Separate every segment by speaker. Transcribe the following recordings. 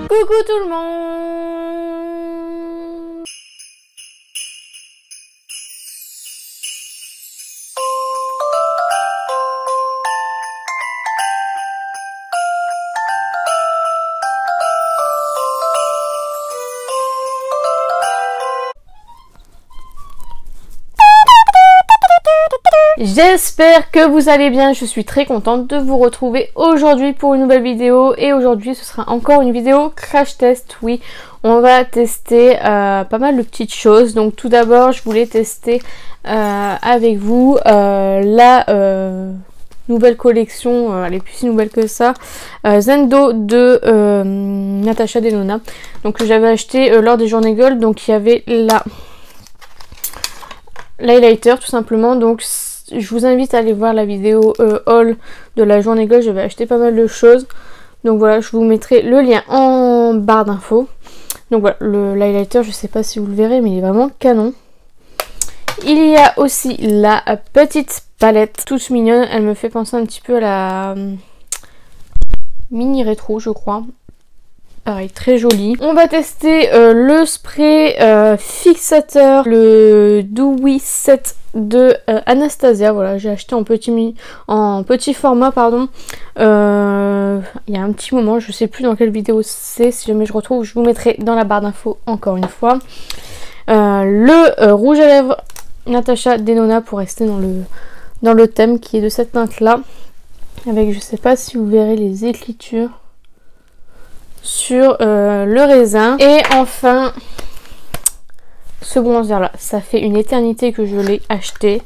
Speaker 1: Coucou tout le monde. J'espère que vous allez bien, je suis très contente de vous retrouver aujourd'hui pour une nouvelle vidéo et aujourd'hui ce sera encore une vidéo crash test. Oui, on va tester pas mal de petites choses. Donc tout d'abord je voulais tester avec vous la nouvelle collection, elle est plus si nouvelle que ça, Zendo de Natasha Denona, donc que j'avais acheté lors des journées Gold. Donc il y avait l'highlighter tout simplement. Donc je vous invite à aller voir la vidéo haul de la journée Gold, j'avais acheté pas mal de choses. Donc voilà, je vous mettrai le lien en barre d'infos. Donc voilà, l'highlighter, je sais pas si vous le verrez, mais il est vraiment canon. Il y a aussi la petite palette, toute mignonne, elle me fait penser un petit peu à la mini rétro je crois. Pareil, très joli. On va tester le spray fixateur, le Dewy Set de Anastasia. Voilà, j'ai acheté en petit format, pardon. Il y a un petit moment, je sais plus dans quelle vidéo c'est. Si jamais je retrouve, je vous mettrai dans la barre d'infos encore une fois. Le rouge à lèvres Natasha Denona pour rester dans le thème qui est de cette teinte là. Avec, je sais pas si vous verrez les écritures sur le raisin. Et enfin ce bronzer là, ça fait une éternité que je l'ai acheté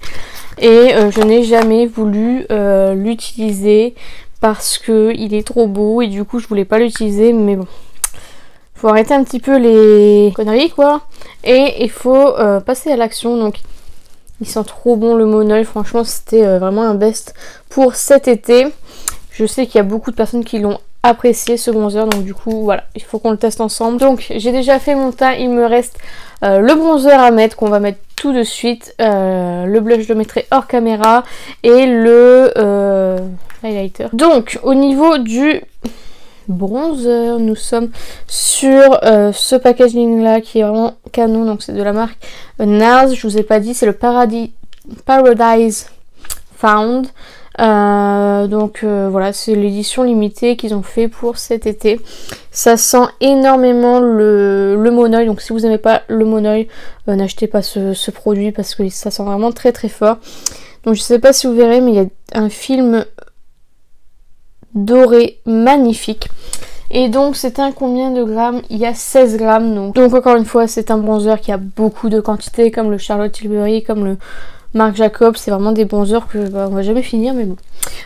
Speaker 1: et je n'ai jamais voulu l'utiliser parce que il est trop beau et du coup je voulais pas l'utiliser, mais bon, faut arrêter un petit peu les conneries quoi, et il faut passer à l'action. Donc il sent trop bon le Monoeil, franchement c'était vraiment un best pour cet été. Je sais qu'il y a beaucoup de personnes qui l'ont apprécié ce bronzer, donc du coup voilà, il faut qu'on le teste ensemble. Donc j'ai déjà fait mon teint, il me reste le bronzer à mettre qu'on va mettre tout de suite. Le blush je le mettrai hors caméra et le highlighter. Donc au niveau du bronzer, nous sommes sur ce packaging là qui est vraiment canon. Donc c'est de la marque NARS, je vous ai pas dit, c'est le Paradise Found. Voilà, c'est l'édition limitée qu'ils ont fait pour cet été. Ça sent énormément le Monoeil, donc si vous n'aimez pas le Monoeil, n'achetez pas ce produit parce que ça sent vraiment très très fort. Donc je sais pas si vous verrez, mais il y a un film doré magnifique. Et donc c'est un combien de grammes? Il y a 16 grammes. Donc encore une fois, c'est un bronzer qui a beaucoup de quantité, comme le Charlotte Tilbury, comme le Marc Jacobs. C'est vraiment des bronzers que on va jamais finir, mais bon.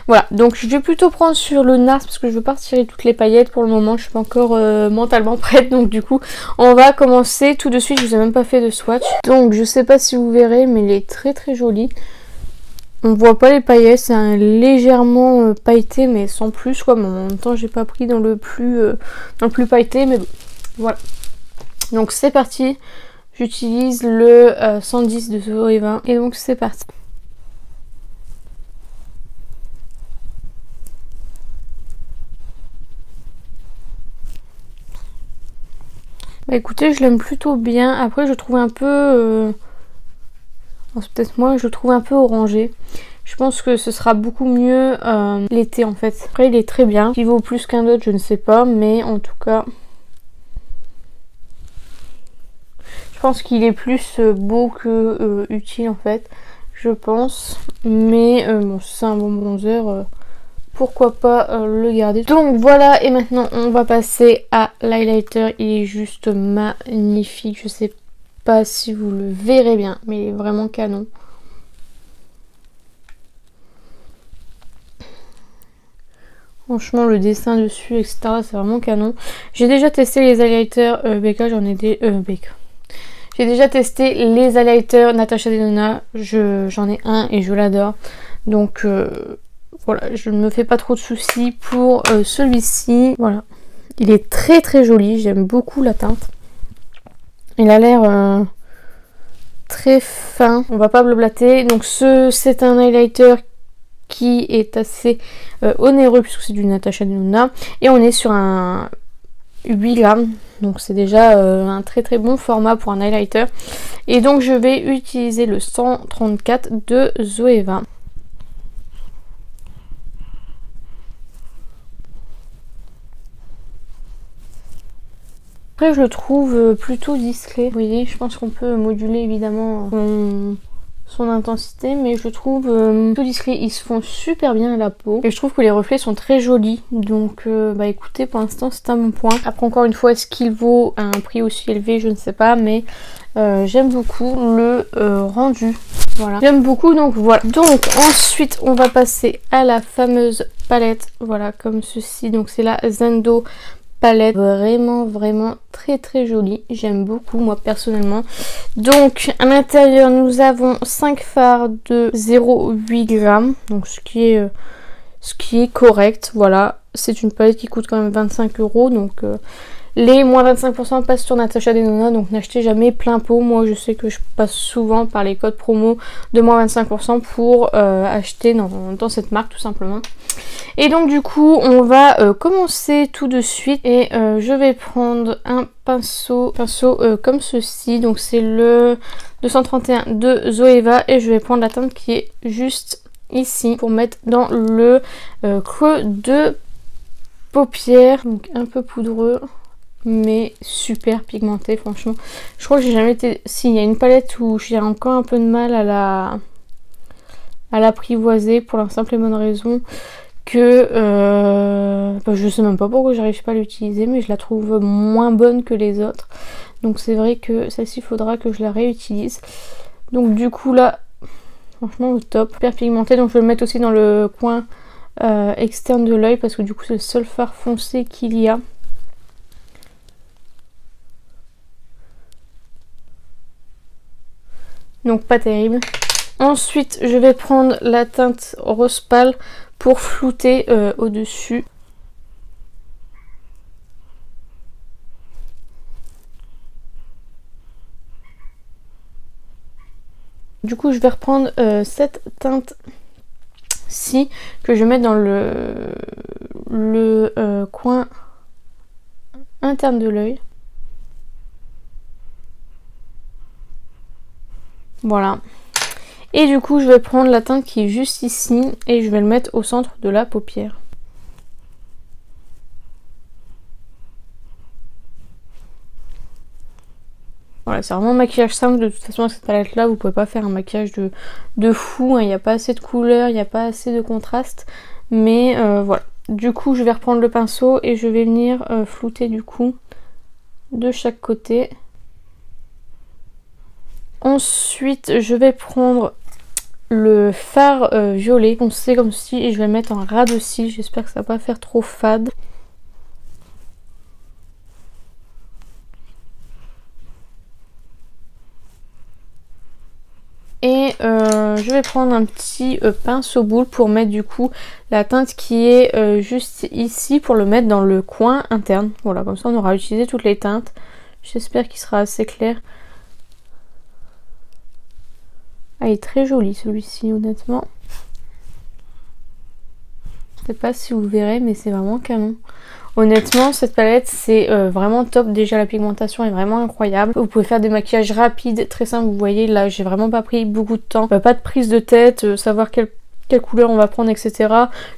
Speaker 1: Voilà, donc je vais plutôt prendre sur le NARS parce que je veux pas retirer toutes les paillettes pour le moment. Je suis pas encore mentalement prête, donc du coup on va commencer tout de suite. Je vous ai même pas fait de swatch, donc je sais pas si vous verrez, mais il est très très joli. On voit pas les paillettes, c'est un légèrement pailleté mais sans plus quoi. Mais en même temps j'ai pas pris dans le plus pailleté, mais bon, voilà. Donc c'est parti. J'utilise le 110 de Zoé 20 et donc c'est parti. Bah écoutez, je l'aime plutôt bien. Après je trouve un peu... c'est peut-être moi, je le trouve un peu orangé. Je pense que ce sera beaucoup mieux l'été en fait. Après il est très bien. Il vaut plus qu'un autre, je ne sais pas. Mais en tout cas... je pense qu'il est plus beau que utile en fait, je pense. Mais bon, c'est un bon bronzer, pourquoi pas le garder. Donc voilà, et maintenant on va passer à l'highlighter. Il est juste magnifique, je sais pas si vous le verrez bien, mais il est vraiment canon. Franchement le dessin dessus etc, c'est vraiment canon. J'ai déjà testé les highlighters Becca, j'ai déjà testé les highlighters Natasha Denona, j'en ai un et je l'adore. Donc voilà, je ne me fais pas trop de soucis pour celui-ci. Voilà, il est très très joli, j'aime beaucoup la teinte. Il a l'air très fin, on va pas blablater. Donc c'est un highlighter qui est assez onéreux puisque c'est du Natasha Denona. Et on est sur un 8 grammes. Donc c'est déjà un très très bon format pour un highlighter. Et donc je vais utiliser le 134 de Zoeva. Après je le trouve plutôt discret. Vous voyez, je pense qu'on peut moduler évidemment son intensité, mais je trouve plutôt discret. Ils se font super bien à la peau et je trouve que les reflets sont très jolis. Donc bah écoutez, pour l'instant c'est un bon point. Après encore une fois, est-ce qu'il vaut un prix aussi élevé? Je ne sais pas, mais j'aime beaucoup le rendu. Voilà, j'aime beaucoup, donc voilà. Donc ensuite on va passer à la fameuse palette, voilà, comme ceci. Donc c'est la Zendo palette, vraiment très très jolie, j'aime beaucoup moi personnellement. Donc à l'intérieur nous avons 5 fards de 0,8 g, donc ce qui est correct. Voilà, c'est une palette qui coûte quand même 25 €, donc les moins 25% passent sur Natasha Denona, donc n'achetez jamais plein pot. Moi je sais que je passe souvent par les codes promo de moins 25% pour acheter dans cette marque tout simplement. Et donc du coup on va commencer tout de suite et je vais prendre un pinceau comme ceci. Donc c'est le 231 de Zoeva et je vais prendre la teinte qui est juste ici pour mettre dans le creux de paupière. Donc un peu poudreux mais super pigmenté, franchement. Je crois que j'ai jamais été... Si, il y a une palette où j'ai encore un peu de mal à l'apprivoiser pour la simple et bonne raison que je sais même pas pourquoi j'arrive pas à l'utiliser, mais je la trouve moins bonne que les autres. Donc c'est vrai que celle-ci, il faudra que je la réutilise. Donc du coup là, franchement au top, super pigmenté. Donc je vais le mettre aussi dans le coin externe de l'œil parce que du coup c'est le seul fard foncé qu'il y a. Donc pas terrible. Ensuite je vais prendre la teinte rose pâle pour flouter au-dessus. Du coup je vais reprendre cette teinte-ci que je vais mettre dans le coin interne de l'œil. Voilà. Et du coup je vais prendre la teinte qui est juste ici et je vais le mettre au centre de la paupière. Voilà, c'est vraiment un maquillage simple. De toute façon avec cette palette là vous pouvez pas faire un maquillage de fou, hein. Il n'y a pas assez de couleurs, il n'y a pas assez de contraste. Mais voilà. Du coup je vais reprendre le pinceau et je vais venir flouter du coup de chaque côté. Ensuite je vais prendre le fard violet foncé comme ceci et je vais le mettre en ras de cils. J'espère que ça va pas faire trop fade. Et je vais prendre un petit pinceau boule pour mettre du coup la teinte qui est juste ici pour le mettre dans le coin interne. Voilà, comme ça on aura utilisé toutes les teintes. J'espère qu'il sera assez clair. Ah, il est très joli celui-ci honnêtement. Je sais pas si vous verrez mais c'est vraiment canon. Honnêtement cette palette c'est vraiment top. Déjà la pigmentation est vraiment incroyable. Vous pouvez faire des maquillages rapides, très simples. Vous voyez là j'ai vraiment pas pris beaucoup de temps. Pas de prise de tête, savoir quelle couleur on va prendre etc.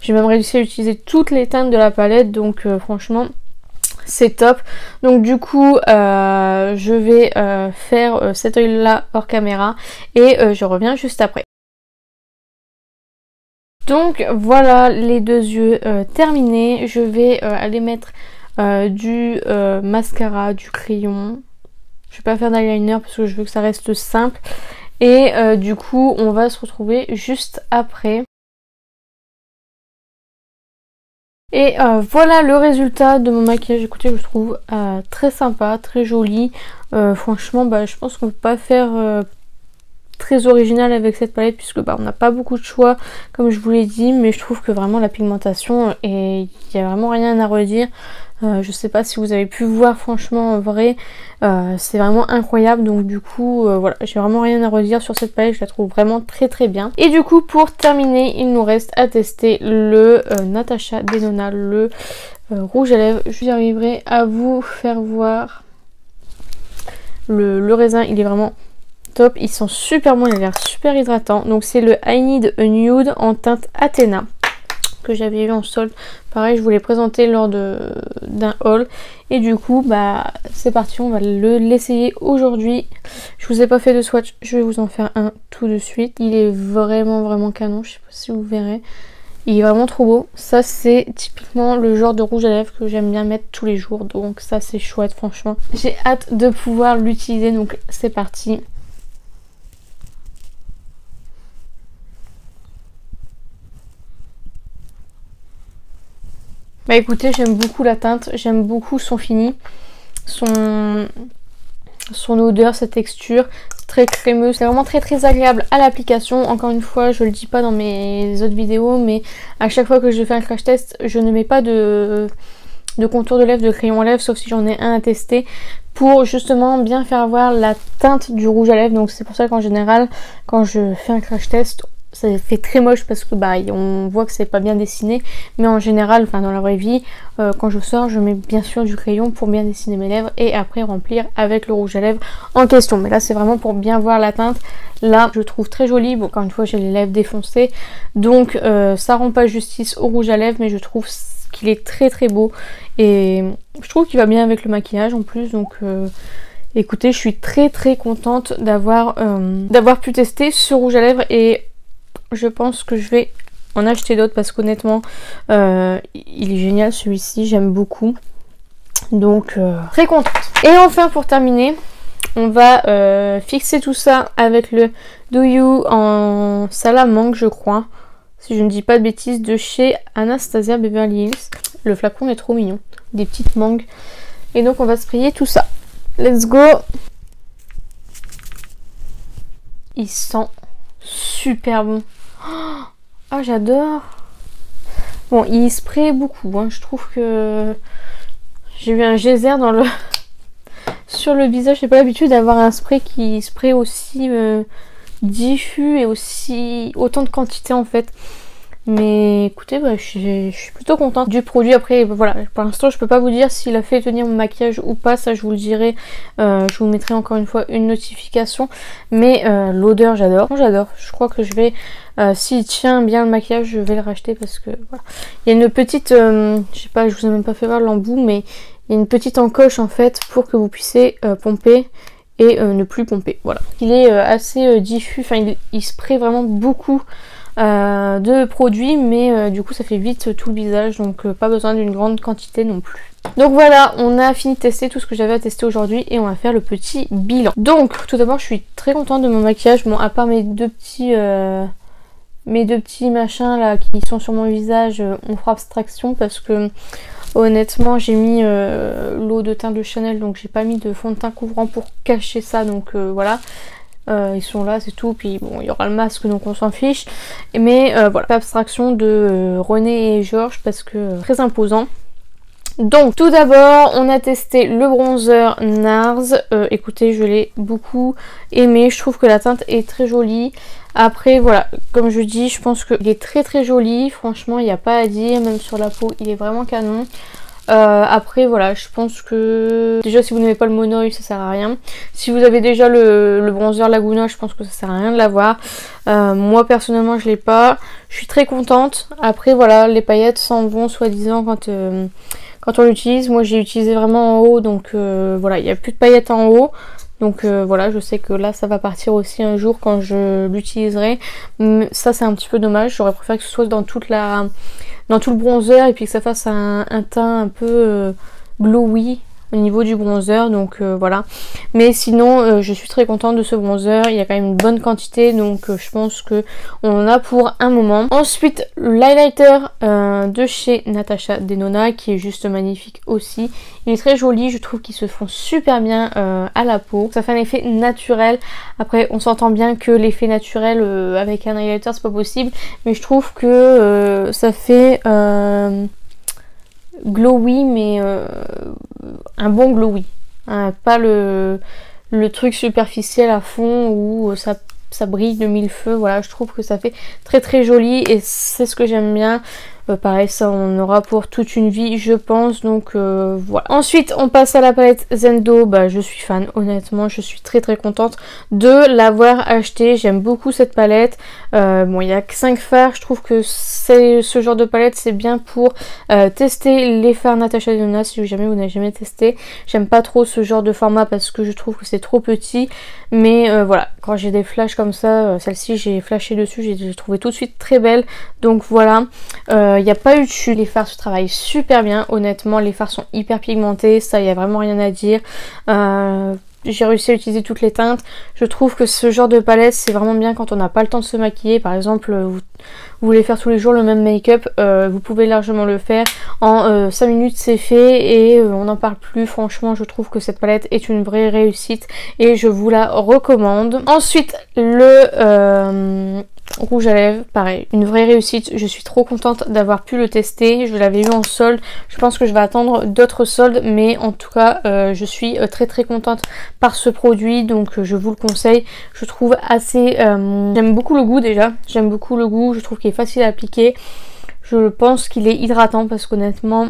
Speaker 1: J'ai même réussi à utiliser toutes les teintes de la palette. Donc franchement c'est top. Donc du coup je vais faire cet œil là hors caméra et je reviens juste après. Donc voilà les deux yeux terminés. Je vais aller mettre du mascara, du crayon. Je vais pas faire d'eyeliner parce que je veux que ça reste simple. Et du coup on va se retrouver juste après. Et voilà le résultat de mon maquillage. Écoutez, je le trouve très sympa, très joli. Franchement, je pense qu'on peut pas faire très original avec cette palette puisque on n'a pas beaucoup de choix comme je vous l'ai dit, mais je trouve que vraiment la pigmentation, et il n'y a vraiment rien à redire. Je sais pas si vous avez pu voir, franchement en vrai c'est vraiment incroyable, donc du coup voilà, j'ai vraiment rien à redire sur cette palette, je la trouve vraiment très très bien. Et du coup pour terminer il nous reste à tester le Natasha Denona, le rouge à lèvres. J'y arriverai à vous faire voir le raisin, il est vraiment top, il sent super bon, il a l'air super hydratant. Donc c'est le I Need a Nude en teinte Athena que j'avais eu en solde. Pareil, je vous l'ai présenté lors d'un haul. Et du coup, c'est parti, on va l'essayer aujourd'hui. Je vous ai pas fait de swatch, je vais vous en faire un tout de suite. Il est vraiment vraiment canon, je sais pas si vous verrez. Il est vraiment trop beau. Ça c'est typiquement le genre de rouge à lèvres que j'aime bien mettre tous les jours. Donc ça c'est chouette franchement. J'ai hâte de pouvoir l'utiliser, donc c'est parti. Écoutez, j'aime beaucoup la teinte, j'aime beaucoup son fini, son odeur, sa texture, c'est très crémeux, c'est vraiment très très agréable à l'application. Encore une fois, je le dis pas dans mes autres vidéos, mais à chaque fois que je fais un crash test, je ne mets pas de contour de lèvres, de crayon à lèvres, sauf si j'en ai un à tester, pour justement bien faire voir la teinte du rouge à lèvres. Donc c'est pour ça qu'en général, quand je fais un crash test, ça fait très moche parce que on voit que c'est pas bien dessiné, mais en général, dans la vraie vie, quand je sors, je mets bien sûr du crayon pour bien dessiner mes lèvres et après remplir avec le rouge à lèvres en question. Mais là c'est vraiment pour bien voir la teinte. Là je trouve très joli. Bon, encore une fois j'ai les lèvres défoncées, donc ça rend pas justice au rouge à lèvres, mais je trouve qu'il est très très beau et je trouve qu'il va bien avec le maquillage en plus. Donc écoutez, je suis très très contente d'avoir pu tester ce rouge à lèvres et je pense que je vais en acheter d'autres parce qu'honnêtement il est génial celui-ci, j'aime beaucoup, donc très contente. Et enfin pour terminer, on va fixer tout ça avec le Do You en Salamanque, je crois, si je ne dis pas de bêtises, de chez Anastasia Beverly Hills. Le flacon est trop mignon, des petites mangues, et donc on va sprayer tout ça. Let's go. Il sent super bon. Ah, j'adore. Bon, il spray beaucoup, hein. Je trouve que j'ai eu un geyser sur le visage. J'ai pas l'habitude d'avoir un spray qui spray aussi diffus et autant de quantité en fait. Mais écoutez, je suis plutôt contente du produit. Après voilà, pour l'instant je peux pas vous dire s'il a fait tenir mon maquillage ou pas, ça je vous le dirai. Je vous mettrai encore une fois une notification. Mais l'odeur, j'adore. Je crois que je vais, s'il tient bien le maquillage, je vais le racheter parce que voilà. Il y a une petite, je sais pas, je vous ai même pas fait voir l'embout, mais il y a une petite encoche en fait pour que vous puissiez pomper et ne plus pomper. Voilà. Il est assez diffus, il spray vraiment beaucoup de produits, mais du coup ça fait vite tout le visage, donc pas besoin d'une grande quantité non plus. Donc voilà, on a fini de tester tout ce que j'avais à tester aujourd'hui et on va faire le petit bilan. Donc tout d'abord je suis très contente de mon maquillage, bon à part mes deux petits machins là qui sont sur mon visage, on fera abstraction parce que honnêtement j'ai mis l'eau de teint de Chanel, donc j'ai pas mis de fond de teint couvrant pour cacher ça, donc voilà. Ils sont là, c'est tout. Puis bon, il y aura le masque, donc on s'en fiche. Mais voilà, abstraction de René et Georges parce que très imposant. Donc tout d'abord, on a testé le bronzer NARS. Écoutez, je l'ai beaucoup aimé. Je trouve que la teinte est très jolie. Après voilà, comme je dis, je pense qu'il est très très joli. Franchement, il n'y a pas à dire. Même sur la peau, il est vraiment canon. Après voilà, je pense que déjà si vous n'avez pas le monoeil, ça sert à rien. Si vous avez déjà le bronzer Laguna, je pense que ça sert à rien de l'avoir. Moi personnellement je l'ai pas. Je suis très contente. Après voilà, les paillettes s'en vont soi-disant quand on l'utilise. Moi j'ai utilisé vraiment en haut, donc voilà, il n'y a plus de paillettes en haut. Donc voilà, je sais que là ça va partir aussi un jour quand je l'utiliserai. Ça c'est un petit peu dommage, j'aurais préféré que ce soit dans tout le bronzer et puis que ça fasse un teint un peu glowy, au niveau du bronzer, donc voilà. Mais sinon je suis très contente de ce bronzer, il y a quand même une bonne quantité, donc je pense que on en a pour un moment. Ensuite l'highlighter de chez Natasha Denona qui est juste magnifique aussi, il est très joli, je trouve qu'il se fond super bien à la peau, ça fait un effet naturel. Après on s'entend bien que l'effet naturel avec un highlighter c'est pas possible, mais je trouve que ça fait glowy, mais un bon glowy, hein, pas le truc superficiel à fond où ça brille de mille feux. Voilà, je trouve que ça fait très très joli et c'est ce que j'aime bien. Pareil, ça on aura pour toute une vie je pense, donc voilà. Ensuite on passe à la palette Zendo. Bah je suis fan, honnêtement je suis très très contente de l'avoir acheté, j'aime beaucoup cette palette. Bon il y a que 5 fards, je trouve que ce genre de palette c'est bien pour tester les fards Natasha Denona si jamais vous n'avez jamais testé. J'aime pas trop ce genre de format parce que je trouve que c'est trop petit, mais voilà, quand j'ai des flashs comme ça, celle-ci j'ai flashé dessus, j'ai trouvé tout de suite très belle, donc voilà. Il n'y a pas eu de chute, les fards se travaillent super bien, honnêtement les fards sont hyper pigmentés, ça il n'y a vraiment rien à dire. J'ai réussi à utiliser toutes les teintes. Je trouve que ce genre de palette c'est vraiment bien quand on n'a pas le temps de se maquiller. Par exemple vous voulez faire tous les jours le même make-up, vous pouvez largement le faire. En 5 minutes c'est fait et on n'en parle plus. Franchement je trouve que cette palette est une vraie réussite et je vous la recommande. Ensuite le rouge à lèvres, pareil, une vraie réussite, je suis trop contente d'avoir pu le tester, je l'avais eu en solde, je pense que je vais attendre d'autres soldes, mais en tout cas je suis très très contente par ce produit, donc je vous le conseille. Je trouve assez, j'aime beaucoup le goût déjà, j'aime beaucoup le goût, je trouve qu'il est facile à appliquer, je pense qu'il est hydratant parce qu'honnêtement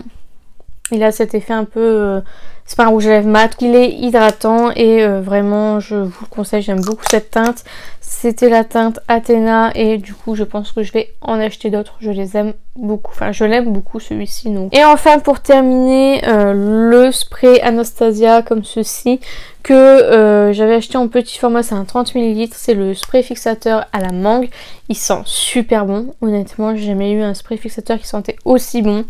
Speaker 1: il a cet effet un peu, c'est pas un rouge à lèvres mat, il est hydratant et vraiment je vous le conseille, j'aime beaucoup cette teinte. C'était la teinte Athena et du coup je pense que je vais en acheter d'autres, je les aime beaucoup, enfin je l'aime beaucoup celui-ci donc. Et enfin pour terminer le spray Anastasia comme ceci que j'avais acheté en petit format, c'est un 30 ml, c'est le spray fixateur à la mangue, il sent super bon, honnêtement j'ai jamais eu un spray fixateur qui sentait aussi bon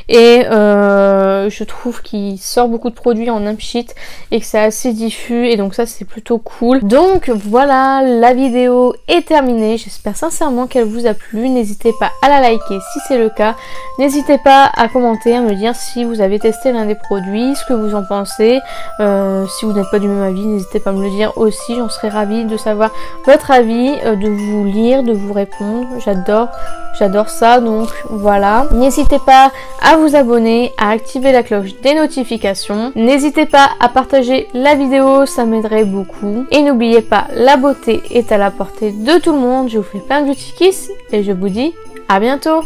Speaker 1: et je trouve qu'il sort beaucoup de produits en un pchit et que c'est assez diffus et donc ça c'est plutôt cool. Donc voilà, la vidéo est terminée, j'espère sincèrement qu'elle vous a plu, n'hésitez pas à la liker si c'est le cas, n'hésitez pas à commenter, à me dire si vous avez testé l'un des produits, ce que vous en pensez, si vous n'êtes pas du même avis n'hésitez pas à me le dire aussi, j'en serais ravie de savoir votre avis, de vous lire, de vous répondre, j'adore ça, donc voilà. N'hésitez pas à vous abonner, à activer la cloche des notifications, n'hésitez pas à partager la vidéo, ça m'aiderait beaucoup, et n'oubliez pas, la beauté est à la portée de tout le monde. Je vous fais plein de petits kiss et je vous dis à bientôt.